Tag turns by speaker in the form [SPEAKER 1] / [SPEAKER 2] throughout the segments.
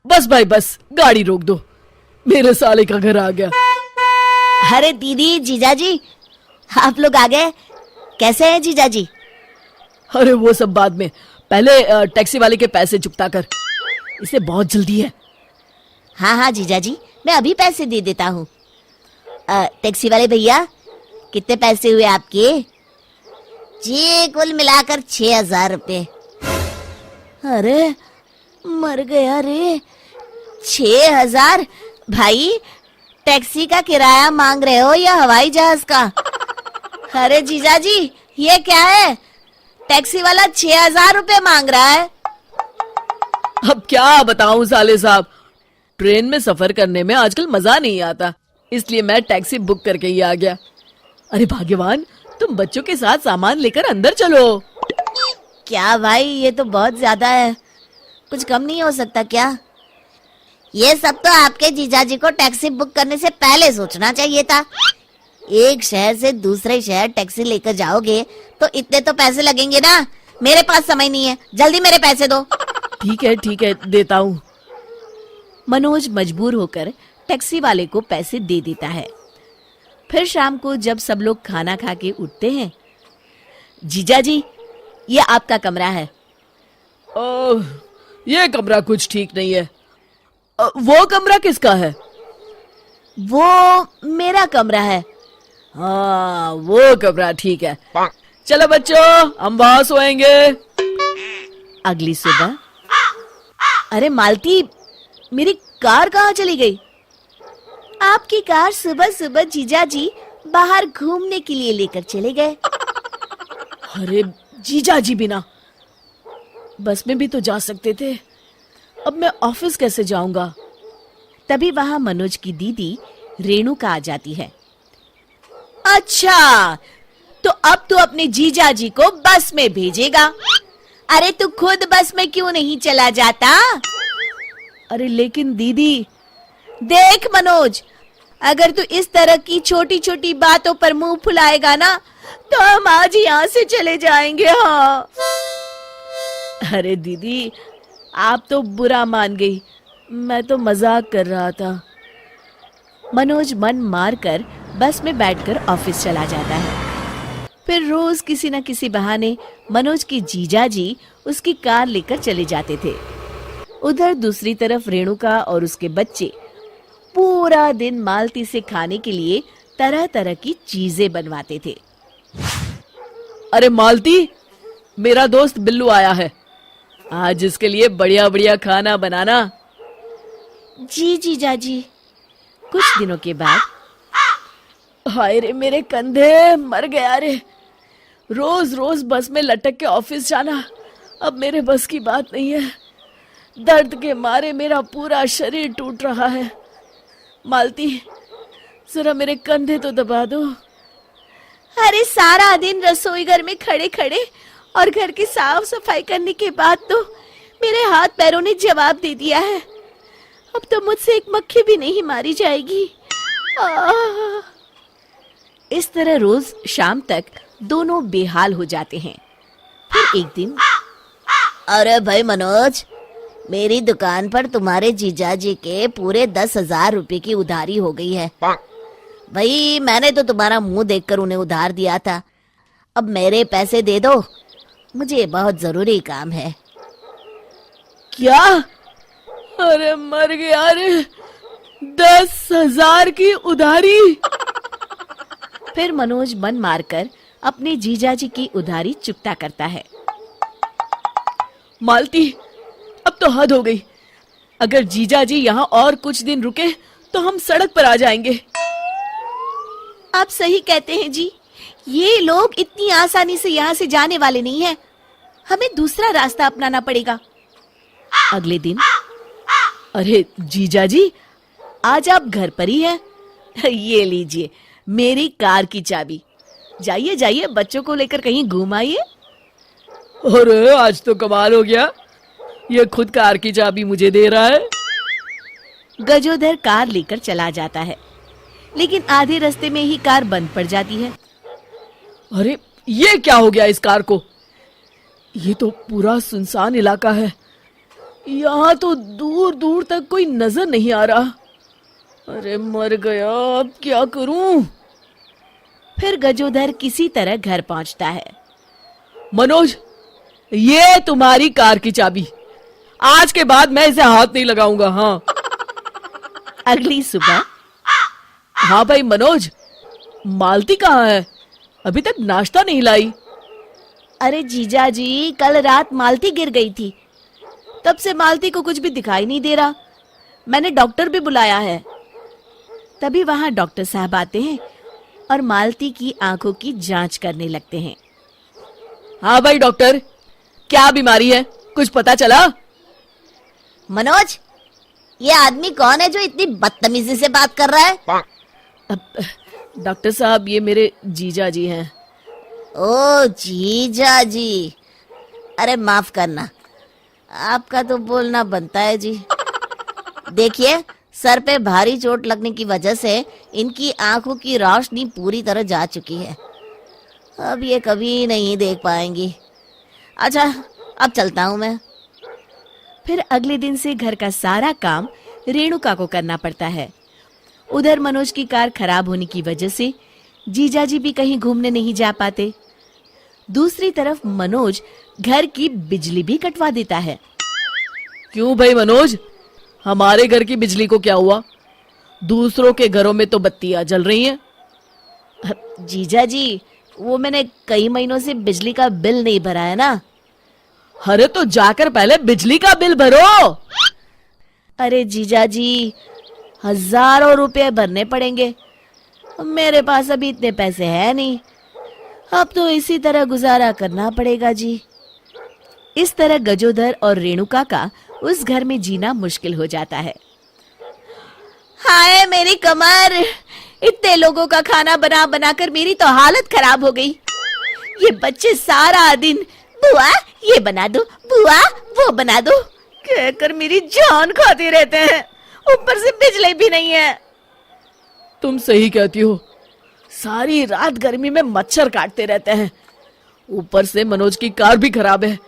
[SPEAKER 1] बस भाई बस, गाड़ी रोक दो, मेरे साले का घर आ गया।
[SPEAKER 2] अरे दीदी, जीजाजी, आप लोग आ गए। कैसे हैं जीजाजी?
[SPEAKER 1] अरे वो सब बाद में, पहले टैक्सी वाले के पैसे चुकता कर, इसे बहुत जल्दी है।
[SPEAKER 2] हाँ हाँ जीजाजी, मैं अभी पैसे दे देता हूँ। टैक्सी वाले भैया, कितने पैसे हुए आपके? जी कुल मिलाकर 6,000 रुपये। अरे मर गया रे, 6,000? भाई टैक्सी का किराया मांग रहे हो या हवाई जहाज का? अरे जीजाजी, ये क्या है? टैक्सी वाला 6,000 रुपये मांग रहा है।
[SPEAKER 1] अब क्या बताऊं साले साहब, ट्रेन में सफर करने में आजकल मजा नहीं आता, इसलिए मैं टैक्सी बुक करके ही आ गया। अरे भाग्यवान, तुम बच्चों के साथ सामान लेकर अंदर चलो।
[SPEAKER 2] क्या भाई, ये तो बहुत ज्यादा है, कुछ कम नहीं हो सकता क्या? ये सब तो आपके जीजाजी को टैक्सी बुक करने से पहले सोचना चाहिए था। एक शहर से दूसरे शहर टैक्सी लेकर जाओगे तो इतने तो पैसे लगेंगे ना। मेरे पास समय नहीं है, जल्दी मेरे पैसे दो।
[SPEAKER 1] ठीक है देता हूँ। मनोज मजबूर होकर टैक्सी वाले को पैसे दे देता है। फिर शाम को जब सब लोग खाना खा के उठते हैं, जीजाजी, ये आपका कमरा है। ओह, ये कमरा कुछ ठीक नहीं है। वो कमरा किसका है?
[SPEAKER 2] वो मेरा कमरा है।
[SPEAKER 1] हाँ, वो कमरा ठीक है। चलो बच्चों, हम वहां सोएंगे।
[SPEAKER 2] अगली सुबह, अरे मालती, मेरी कार कहाँ चली गई? आपकी कार सुबह सुबह जीजाजी बाहर घूमने के लिए लेकर चले गए।
[SPEAKER 1] अरे जीजाजी बिना बस में भी तो जा सकते थे, अब मैं ऑफिस कैसे जाऊंगा?
[SPEAKER 2] तभी वहां मनोज की दीदी रेणुका आ जाती है। अच्छा, तो अब तू अपने जीजाजी को बस में भेजेगा? अरे तू खुद बस में क्यों नहीं चला जाता?
[SPEAKER 1] अरे लेकिन दीदी।
[SPEAKER 2] देख मनोज, अगर तू इस तरह की छोटी छोटी बातों पर मुंह फुलाएगा ना, तो हम आज यहाँ से चले जाएंगे। हाँ।
[SPEAKER 1] अरे दीदी, आप तो बुरा मान गई, मैं तो मजाक कर रहा था।
[SPEAKER 2] मनोज मन मार कर बस में बैठकर ऑफिस चला जाता है। फिर रोज किसी न किसी बहाने मनोज के जीजाजी उसकी कार लेकर चले जाते थे। उधर दूसरी तरफ रेणुका और उसके बच्चे पूरा दिन मालती से खाने के लिए तरह तरह की चीजें बनवाते थे।
[SPEAKER 1] अरे मालती, मेरा दोस्त बिल्लू आया है, आज इसके लिए बढ़िया बढ़िया खाना बनाना।
[SPEAKER 2] जी जीजाजी। कुछ दिनों के बाद,
[SPEAKER 1] हाय रे मेरे कंधे, मर गया रे, रोज रोज बस में लटक के ऑफिस जाना अब मेरे बस की बात नहीं है। दर्द के मारे मेरा पूरा शरीर टूट रहा है। मालती, जरा मेरे कंधे तो दबा दो।
[SPEAKER 2] अरे सारा दिन रसोई घर में खड़े खड़े और घर की साफ सफाई करने के बाद तो मेरे हाथ पैरों ने जवाब दे दिया है। अब तो मुझसे एक मक्खी भी नहीं मारी जाएगी। इस तरह रोज शाम तक दोनों बेहाल हो जाते हैं। फिर एक दिन, अरे भाई मनोज, मेरी दुकान पर तुम्हारे जीजाजी के पूरे 10,000 रुपए की उधारी हो गई है। भाई मैंने तो तुम्हारा मुंह देखकर उन्हें उधार दिया था, अब मेरे पैसे दे दो, मुझे बहुत जरूरी काम है।
[SPEAKER 1] क्या? अरे मर गया रे, 10,000 की उधारी।
[SPEAKER 2] फिर मनोज मन मारकर अपने जीजाजी की उधारी चुकता करता है।
[SPEAKER 1] मालती, अब तो हद हो गई, अगर जीजाजी यहाँ और कुछ दिन रुके तो हम सड़क पर आ जाएंगे।
[SPEAKER 2] आप सही कहते हैं जी, ये लोग इतनी आसानी से यहाँ से जाने वाले नहीं हैं, हमें दूसरा रास्ता अपनाना पड़ेगा। अगले दिन,
[SPEAKER 1] अरे जीजाजी,
[SPEAKER 2] आज आप घर पर ही हैं? ये लीजिए मेरी कार की चाबी, जाइए जाइए बच्चों को लेकर कहीं घूम आइए।
[SPEAKER 1] अरे आज तो कमाल हो गया, ये खुद कार की चाबी मुझे दे रहा है।
[SPEAKER 2] गजोधर कार लेकर चला जाता है, लेकिन आधे रास्ते में ही कार बंद पड़ जाती है।
[SPEAKER 1] अरे ये क्या हो गया इस कार को? ये तो पूरा सुनसान इलाका है, यहाँ तो दूर दूर तक कोई नजर नहीं आ रहा। अरे मर गया, अब क्या करूं? फिर गजोधर किसी तरह घर पहुंचता है। मनोज, ये तुम्हारी कार की चाबी। आज के बाद मैं इसे हाथ नहीं लगाऊंगा। हाँ। अगली सुबह। हाँ भाई मनोज, मालती कहाँ है? अभी तक नाश्ता नहीं लाई।
[SPEAKER 2] अरे जीजा जी, कल रात मालती गिर गई थी।
[SPEAKER 1] तब से मालती को कुछ भी दिखाई नहीं दे रहा। मैंने डॉक्टर भी बुलाया है। तभी वहां डॉक्टर साहब आते हैं और मालती की आंखों की जांच करने लगते हैं। हाँ भाई डॉक्टर, क्या बीमारी है, कुछ पता चला?
[SPEAKER 2] मनोज, ये आदमी कौन है जो इतनी बदतमीजी से बात कर रहा है?
[SPEAKER 1] डॉक्टर साहब, ये मेरे जीजा जी हैं।
[SPEAKER 2] ओ जीजा जी, अरे माफ करना, आपका तो बोलना बनता है जी। देखिए, सर पे भारी चोट लगने की वजह से इनकी आंखों की रोशनी पूरी तरह जा चुकी है। अब ये कभी नहीं देख पाएंगी। अच्छा, अब चलता हूं मैं।
[SPEAKER 1] फिर अगले दिन से घर का सारा काम रेणुका को करना पड़ता है। उधर मनोज की कार खराब होने की वजह से जीजाजी भी कहीं घूमने नहीं जा पाते। दूसरी तरफ मनोज घर की बिजली भी कटवा देता है। क्यों भाई मनोज, हमारे घर की बिजली को क्या हुआ? दूसरों के घरों में तो बत्तियां जल रही हैं।
[SPEAKER 2] जीजा जी, वो मैंने कई महीनों से बिजली का बिल नहीं भरा है ना।
[SPEAKER 1] अरे तो जाकर पहले बिजली का बिल भरो।
[SPEAKER 2] अरे जीजा जी, हजारों रुपए भरने पड़ेंगे। मेरे पास अभी इतने पैसे हैं नहीं। अब तो इसी तरह गुजारा करना पड़ेगा जी।
[SPEAKER 1] इस तरह गजोधर और रेणुका का उस घर में जीना मुश्किल हो जाता है।
[SPEAKER 2] हाय मेरी कमर, इतने लोगों का खाना बना बनाकर मेरी तो हालत खराब हो गई। ये बच्चे सारा दिन बुआ ये बना दो, बुआ वो बना दो कहकर मेरी जान खाते रहते हैं। ऊपर से बिजली भी नहीं है।
[SPEAKER 1] तुम सही कहती हो, सारी रात गर्मी में मच्छर काटते रहते हैं। ऊपर से मनोज की कार भी खराब है।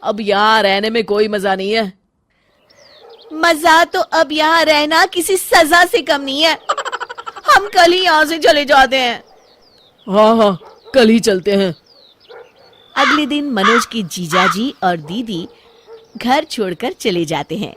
[SPEAKER 1] अब यहाँ रहने में कोई मजा नहीं है।
[SPEAKER 2] मजा तो अब यहाँ रहना किसी सजा से कम नहीं है। हम कल ही यहाँ से चले जाते हैं।
[SPEAKER 1] हाँ हाँ, कल ही चलते हैं।
[SPEAKER 2] अगले दिन मनोज की जीजाजी और दीदी घर छोड़कर चले जाते हैं।